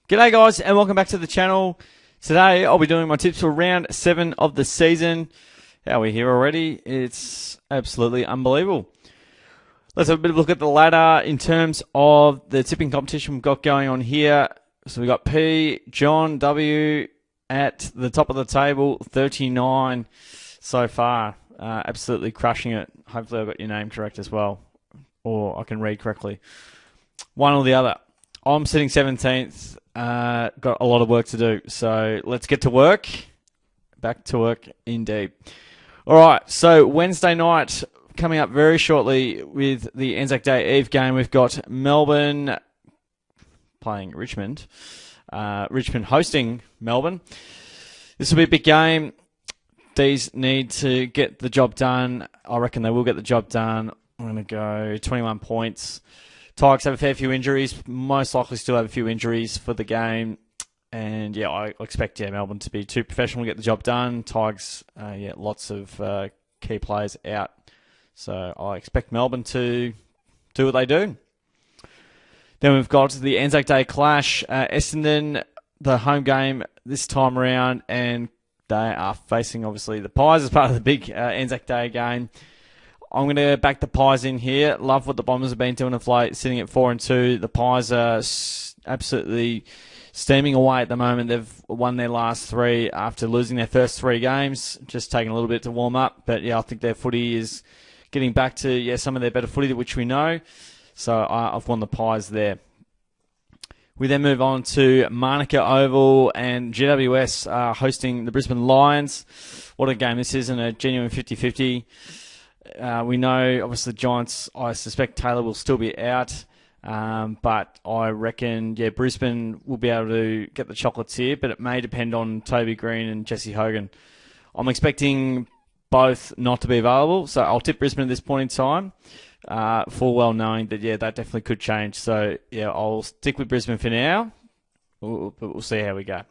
G'day guys and welcome back to the channel. Today I'll be doing my tips for round 7 of the season. How are we here already? It's absolutely unbelievable. Let's have a bit of a look at the ladder in terms of the tipping competition we've got going on here. So we've got P, John, W at the top of the table, 39 so far. Absolutely crushing it. Hopefully I got your name correct as well, or I can read correctly. One or the other. I'm sitting 17th. Got a lot of work to do, so let's get to work. Back to work indeed. All right, so Wednesday night coming up very shortly with the Anzac Day Eve game. We've got Melbourne playing Richmond. Richmond hosting Melbourne. This will be a big game. These need to get the job done. I reckon they will get the job done. I'm going to go 21 points. Tigers have a fair few injuries, most likely still have a few injuries for the game. And, yeah, I expect Melbourne to be too professional to get the job done. Tigers, lots of key players out. So I expect Melbourne to do what they do. Then we've got the Anzac Day clash. Essendon, the home game this time around, and they are facing, obviously, the Pies as part of the big Anzac Day game. I'm going to back the Pies in here. Love what the Bombers have been doing of late, sitting at 4-2. The Pies are absolutely steaming away at the moment. They've won their last 3 after losing their first 3 games. Just taking a little bit to warm up. But, yeah, I think their footy is getting back to, some of their better footy, which we know. So I've won the Pies there. We then move on to Manuka Oval, and GWS are hosting the Brisbane Lions. What a game this is, and a genuine 50-50. We know, obviously, the Giants, I suspect Taylor will still be out. But I reckon, Brisbane will be able to get the chocolates here, but it may depend on Toby Green and Jesse Hogan. I'm expecting both not to be available, so I'll tip Brisbane at this point in time, full well knowing that, that definitely could change. So, I'll stick with Brisbane for now, but we'll see how we go.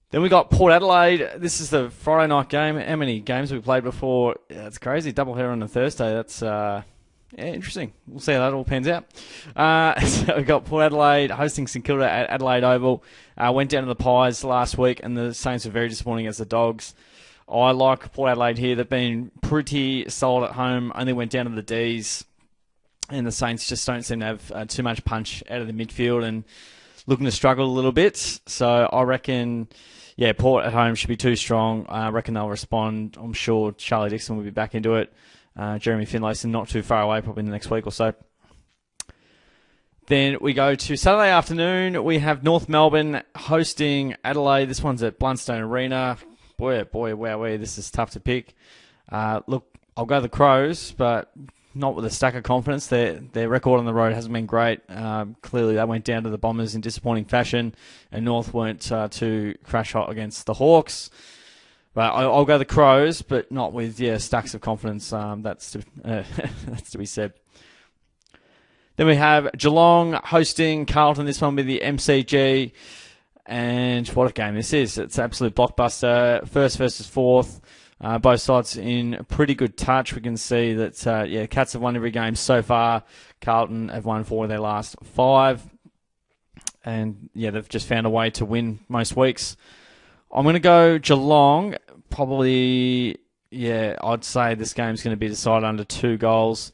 Then we got Port Adelaide. This is the Friday night game. How many games have we played before? It's crazy. Doubleheader on a Thursday. That's interesting. We'll see how that all pans out. So we got Port Adelaide hosting St Kilda at Adelaide Oval. Went down to the Pies last week, and the Saints were very disappointing against the Dogs. I like Port Adelaide here. They've been pretty solid at home. Only went down to the Ds, and the Saints just don't seem to have too much punch out of the midfield and looking to struggle a little bit. So I reckon, Port at home should be too strong. I reckon they'll respond. I'm sure Charlie Dixon will be back into it. Jeremy Finlayson not too far away, probably in the next week or so. Then we go to Saturday afternoon. We have North Melbourne hosting Adelaide. This one's at Blundstone Arena. Boy, wowee, this is tough to pick. Look, I'll go the Crows, but not with a stack of confidence. Their record on the road hasn't been great. Clearly, they went down to the Bombers in disappointing fashion, and North weren't too crash hot against the Hawks. But I'll go the Crows, but not with stacks of confidence. That's to be said. Then we have Geelong hosting Carlton. This one with the MCG, and what a game this is! It's an absolute blockbuster. First versus fourth. Both sides in pretty good touch. We can see that, Cats have won every game so far. Carlton have won 4 of their last 5. And, they've just found a way to win most weeks. I'm going to go Geelong. Probably, I'd say this game's going to be decided under 2 goals.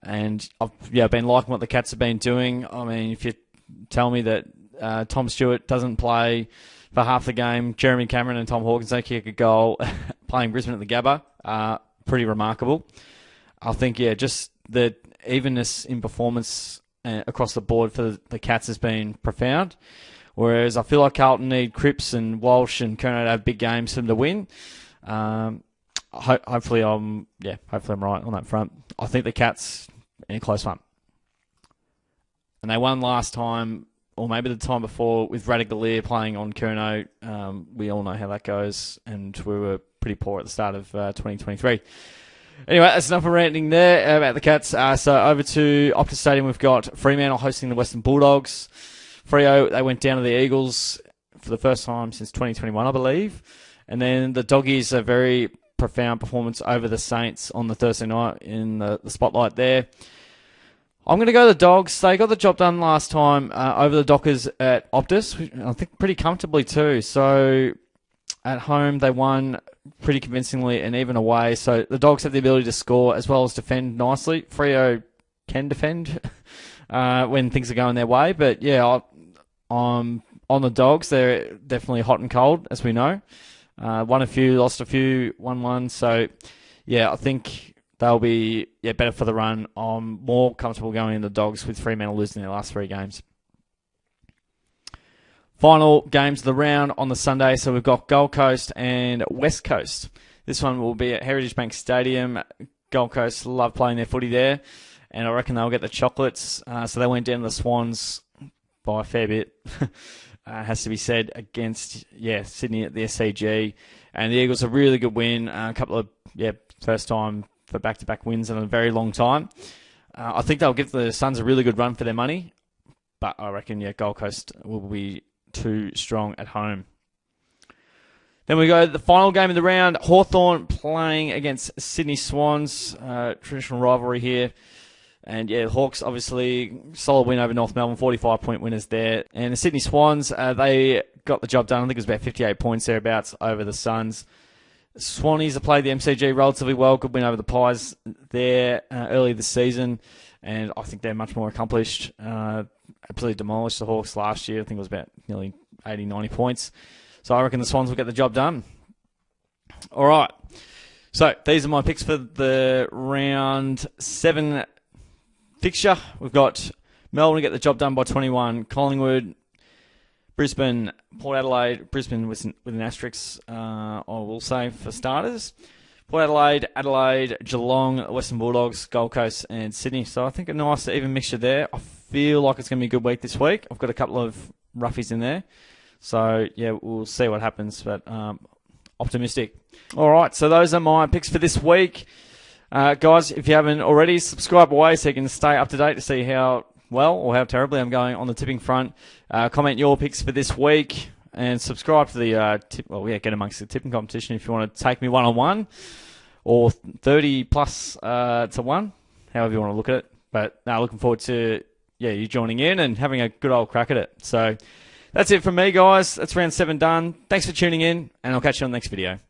And, I've been liking what the Cats have been doing. I mean, if you tell me that Tom Stewart doesn't play for half the game, Jeremy Cameron and Tom Hawkins don't kick a goal playing Brisbane at the Gabba. Pretty remarkable. I think, just the evenness in performance across the board for the Cats has been profound. Whereas I feel like Carlton need Cripps and Walsh and Kerno to have big games for them to win. Hopefully I'm right on that front. I think the Cats in a close one. And they won last time, or maybe the time before, with Radagalier playing on Kerno. We all know how that goes, and we were pretty poor at the start of 2023. Anyway, that's enough of ranting there about the Cats. So over to Optus Stadium, we've got Fremantle hosting the Western Bulldogs. Freo, they went down to the Eagles for the first time since 2021, I believe. And then the Doggies, a very profound performance over the Saints on the Thursday night in the spotlight there. I'm going to go the Dogs. They got the job done last time over the Dockers at Optus. I think pretty comfortably too. So at home, they won pretty convincingly and even away. So the Dogs have the ability to score as well as defend nicely. Freo can defend when things are going their way. But yeah, I'm on the Dogs. They're definitely hot and cold, as we know. Won a few, lost a few, won one. So yeah, I think they'll be better for the run. I'm more comfortable going in the Dogs with Fremantle losing their last 3 games. Final games of the round on the Sunday. So we've got Gold Coast and West Coast. This one will be at Heritage Bank Stadium. Gold Coast love playing their footy there, and I reckon they'll get the chocolates. So they went down to the Swans by a fair bit, has to be said, against Sydney at the SCG. And the Eagles a really good win. A couple of first time for back-to-back wins in a very long time. I think they'll give the Suns a really good run for their money, but I reckon Gold Coast will be too strong at home. Then we go to the final game of the round. Hawthorn playing against Sydney Swans. Traditional rivalry here. And Hawks obviously solid win over North Melbourne, 45-point winners there. And the Sydney Swans, they got the job done. I think it was about 58 points thereabouts over the Suns. Swannies have played the MCG relatively well. Good win over the Pies there early this season. And I think they're much more accomplished. Absolutely demolished the Hawks last year. I think it was about nearly 80, 90 points. So I reckon the Swans will get the job done. All right. So these are my picks for the round 7 fixture. We've got Melbourne to get the job done by 21. Collingwood, Brisbane, Port Adelaide. Brisbane with an asterisk, I will say, for starters. Port Adelaide, Adelaide, Geelong, Western Bulldogs, Gold Coast, and Sydney. So I think a nice even mixture there. I feel like it's going to be a good week this week. I've got a couple of roughies in there. So, we'll see what happens, but optimistic. All right, so those are my picks for this week. Guys, if you haven't already, subscribe away so you can stay up to date to see how well or how terribly I'm going on the tipping front. Comment your picks for this week and subscribe to the get amongst the tipping competition if you want to take me one-on-one or 30 plus to 1, however you want to look at it. But looking forward to you joining in and having a good old crack at it. So that's it from me, guys. That's round 7 done. Thanks for tuning in, and I'll catch you on the next video.